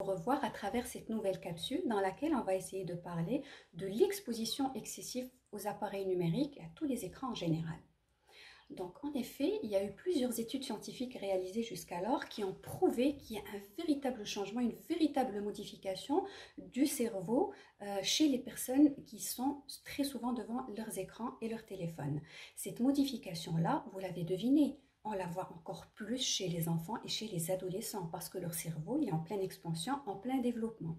revoir à travers cette nouvelle capsule dans laquelle on va essayer de parler de l'exposition excessive aux appareils numériques et à tous les écrans en général. Donc, en effet, il y a eu plusieurs études scientifiques réalisées jusqu'alors qui ont prouvé qu'il y a un véritable changement, une véritable modification du cerveau chez les personnes qui sont très souvent devant leurs écrans et leurs téléphones. Cette modification-là, vous l'avez deviné, on la voit encore plus chez les enfants et chez les adolescents parce que leur cerveau est en pleine expansion, en plein développement.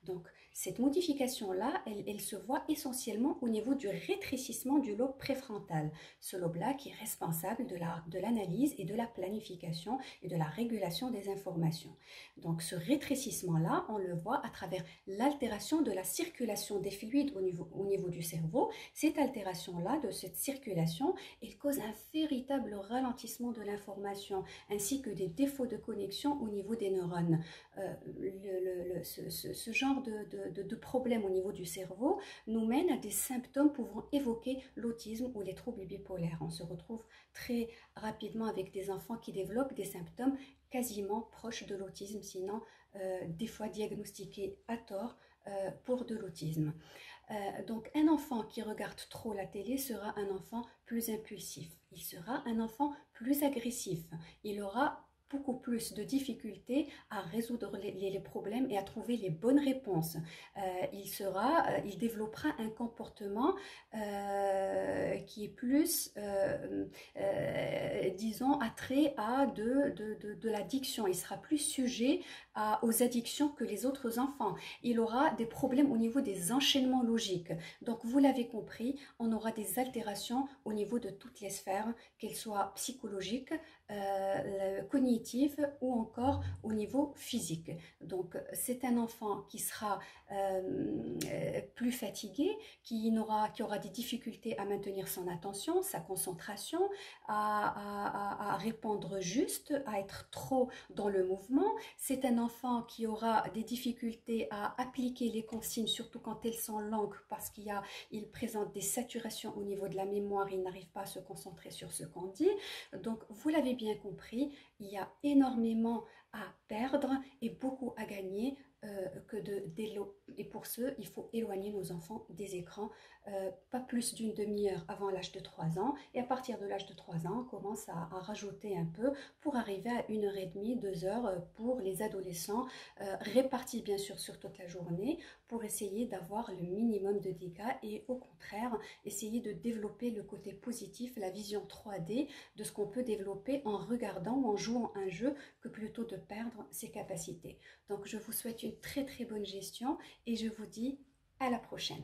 Donc, cette modification-là, elle se voit essentiellement au niveau du rétrécissement du lobe préfrontal. Ce lobe-là qui est responsable de l'analyse et de la planification et de la régulation des informations. Donc, ce rétrécissement-là, on le voit à travers l'altération de la circulation des fluides au niveau du cerveau. Cette altération-là, de cette circulation, elle cause un véritable ralentissement de l'information ainsi que des défauts de connexion au niveau des neurones. Ce genre de problème au niveau du cerveau nous mène à des symptômes pouvant évoquer l'autisme ou les troubles bipolaires. On se retrouve très rapidement avec des enfants qui développent des symptômes quasiment proches de l'autisme, sinon des fois diagnostiqués à tort pour de l'autisme. Donc un enfant qui regarde trop la télé sera un enfant plus impulsif, il sera un enfant plus agressif, il aura beaucoup plus de difficultés à résoudre les problèmes et à trouver les bonnes réponses. Il développera un comportement qui est plus, disons, attrait à de l'addiction. Il sera plus sujet aux addictions que les autres enfants. Il aura des problèmes au niveau des enchaînements logiques. Donc, vous l'avez compris, on aura des altérations au niveau de toutes les sphères, qu'elles soient psychologiques, cognitive ou encore au niveau physique. Donc c'est un enfant qui sera plus fatigué, qui aura des difficultés à maintenir son attention, sa concentration, à répondre juste, à être trop dans le mouvement. C'est un enfant qui aura des difficultés à appliquer les consignes, surtout quand elles sont longues, parce il présente des saturations au niveau de la mémoire, il n'arrive pas à se concentrer sur ce qu'on dit. Donc vous l'avez bien compris, il y a énormément à perdre et beaucoup à gagner et pour ce, il faut éloigner nos enfants des écrans pas plus d'une demi-heure avant l'âge de 3 ans et à partir de l'âge de 3 ans, on commence à rajouter un peu pour arriver à 1h30, 2 heures pour les adolescents répartis bien sûr sur toute la journée pour essayer d'avoir le minimum de dégâts et au contraire, essayer de développer le côté positif, la vision 3D de ce qu'on peut développer en regardant ou en jouant un jeu que plutôt de perdre ses capacités. Donc je vous souhaite une très très bonne gestion et je vous dis à la prochaine.